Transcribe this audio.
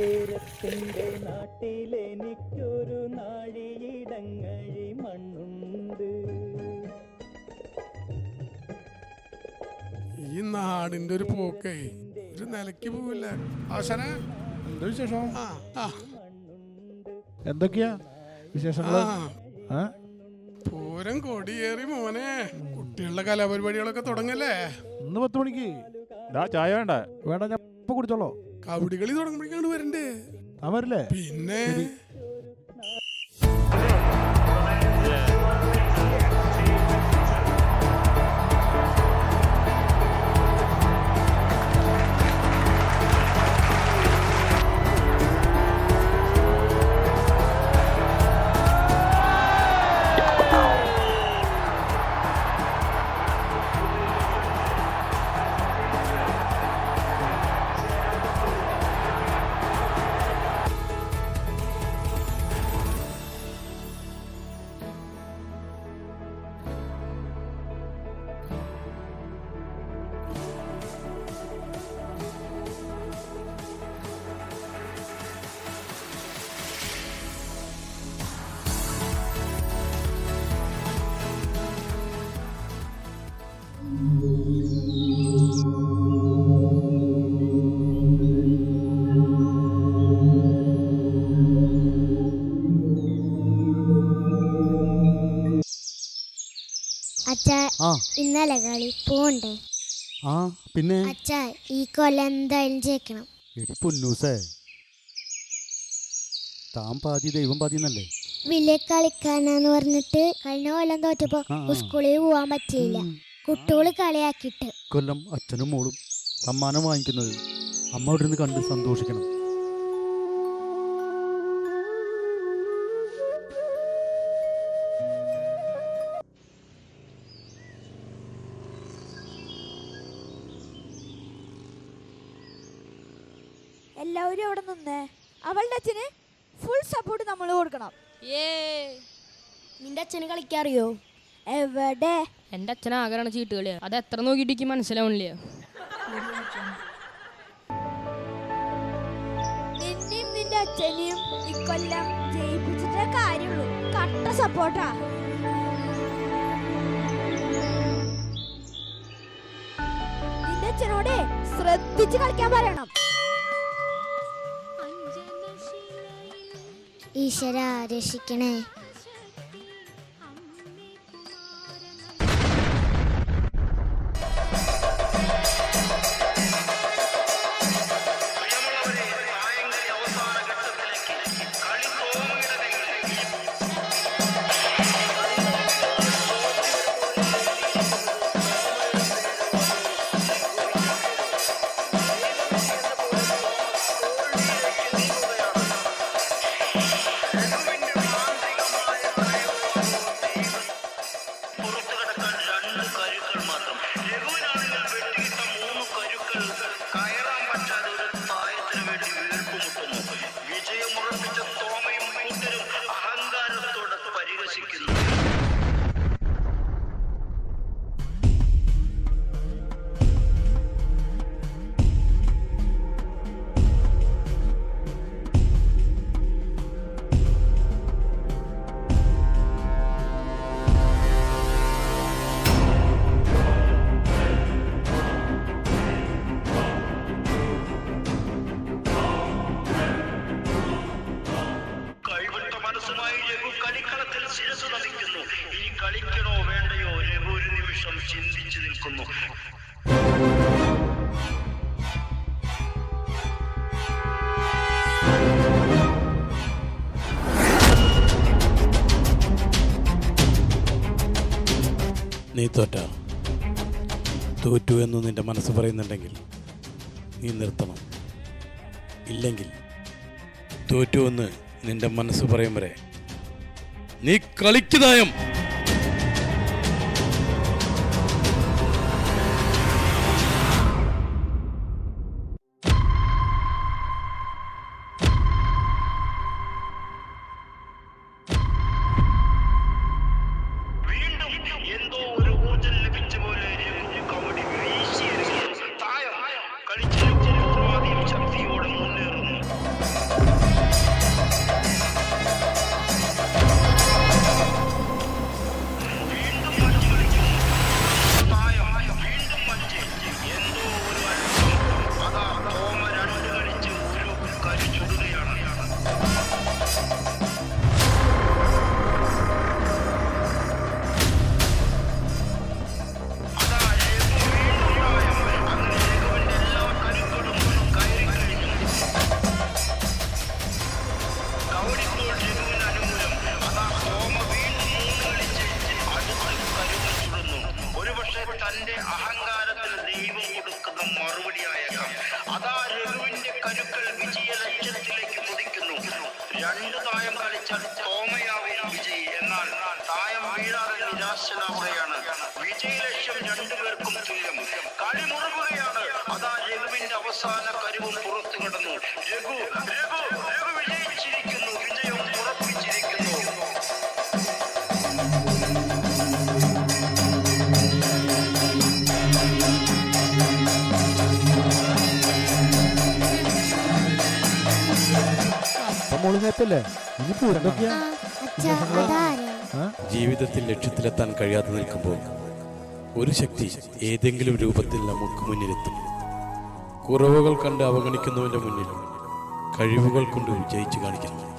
ചേരത്തിന്റെ നാട്ടിലെനിക്കൊരു നാഴിയിടങ്ങഴി മണ്ണുണ്ട്. ഈ നാടിന്റെ ഒരു പോക്കേ ഒരു നിലയ്ക്ക് പോവില്ല. ആശാനെ എന്താ വിശേഷം? എന്തൊക്കെയാ വിശേഷങ്ങൾ? പൂരം കൊടിയേറി മോനെ. കുട്ടികളുടെ കലാപരിപാടികളൊക്കെ തുടങ്ങല്ലേ? ഇന്ന് 10 മണിക്ക്. ചായ വേണ്ട? വേണ്ട, ഞാൻ ഇപ്പൊ കുടിച്ചോളോ. കബഡി കളി തുടങ്ങുമ്പോഴേക്കാണ് വരണ്ടേ? അവരില്ലേ? പിന്നെ അച്ഛാ, ഇന്നലെ കളി പോണ്ടേ? പിന്നെ അച്ഛാ, ഈ കൊല്ലം എന്തായാലും ജയിക്കണം. എടി പൊന്നൂസേ, താൻ പാതി ദൈവം പാതി എന്നല്ലേ? വലിയ കളിക്കാനാന്ന് പറഞ്ഞിട്ട് കഴിഞ്ഞ കൊല്ലം തോറ്റപ്പോ സ്കൂളിൽ പോവാൻ പറ്റിയില്ല. കുട്ടികള് കളിയാക്കിട്ട്. കൊല്ലം അച്ഛനും മോളും സമ്മാനം വാങ്ങിക്കുന്നത് അമ്മ അവിടെ നിന്ന് കണ്ട് സന്തോഷിക്കണം. എല്ലാവരും അവിടെ നിന്നേ. അവളുടെ അച്ഛന് ഫുൾ സപ്പോർട്ട് നമ്മൾ കൊടുക്കണം. നിന്റെ അച്ഛന് കളിക്കാറിയോ? എവിടെ? എന്റെ അച്ഛൻ ആകെയാണ് ചീട്ട് കളിയാ. അത് എത്ര നോക്കിയിട്ട് മനസ്സിലാവണില്ല. നിന്നെയും നിന്റെ അച്ഛനെയും ഇക്കൊല്ലം ജയിപ്പിച്ചിട്ടേ കാര്യമുള്ളൂ. കട്ട സപ്പോർട്ടാ. നിന്റെ അച്ഛനോടെ ശ്രദ്ധിച്ച് കളിക്കാൻ പറയണം. ഈശ്വര രക്ഷിക്കണേ. കളിക്കണോ വേണ്ടയോ ഒരു നിമിഷം ചിന്തിച്ചു നിൽക്കുന്നു. നീ തോറ്റു എന്ന് നിന്റെ മനസ്സ് പറയുന്നുണ്ടെങ്കിൽ നീ നിർത്തണം. ഇല്ലെങ്കിൽ തോറ്റു എന്ന് നിന്റെ മനസ്സ് പറയും വരെ നീ കളിക്കുതായം. കളിച്ച് ഉത്തരവാദിയും ശക്തിയോടെ മുന്നേറുന്നു. രണ്ട് തായം കളിച്ചാൽ തോമയാവും വിജയി. എന്നാൽ തായം വീഴാതെ നിരാശനാവുകയാണ്. വിജയ ലക്ഷ്യം രണ്ടുപേർക്കും തുല്യം. കളി മുറുകുകയാണ്. അതാ രഘുവിന്റെ അവസാന കരുവും പുറത്തു കിടന്നു. രഘു രഘു രഘു വിജയിച്ചിരിക്കുന്നു. വിജയം ഉറപ്പിച്ചിരിക്കുന്നു. മോള് നേരത്തല്ലേ ഇനി പൂരന്തൊക്കെയാ അച്ഛാ അതാരാ? ജീവിതത്തിൽ ലക്ഷ്യത്തിലെത്താൻ കഴിയാതെ നിൽക്കുമ്പോൾ ഒരു ശക്തി ഏതെങ്കിലും രൂപത്തിൽ നമുക്ക് മുന്നിലെത്തും. കുറവുകൾ കണ്ട് അവഗണിക്കുന്നവന്റെ മുന്നിൽ കഴിവുകൾ കൊണ്ട് വിജയിച്ചു കാണിക്കണം.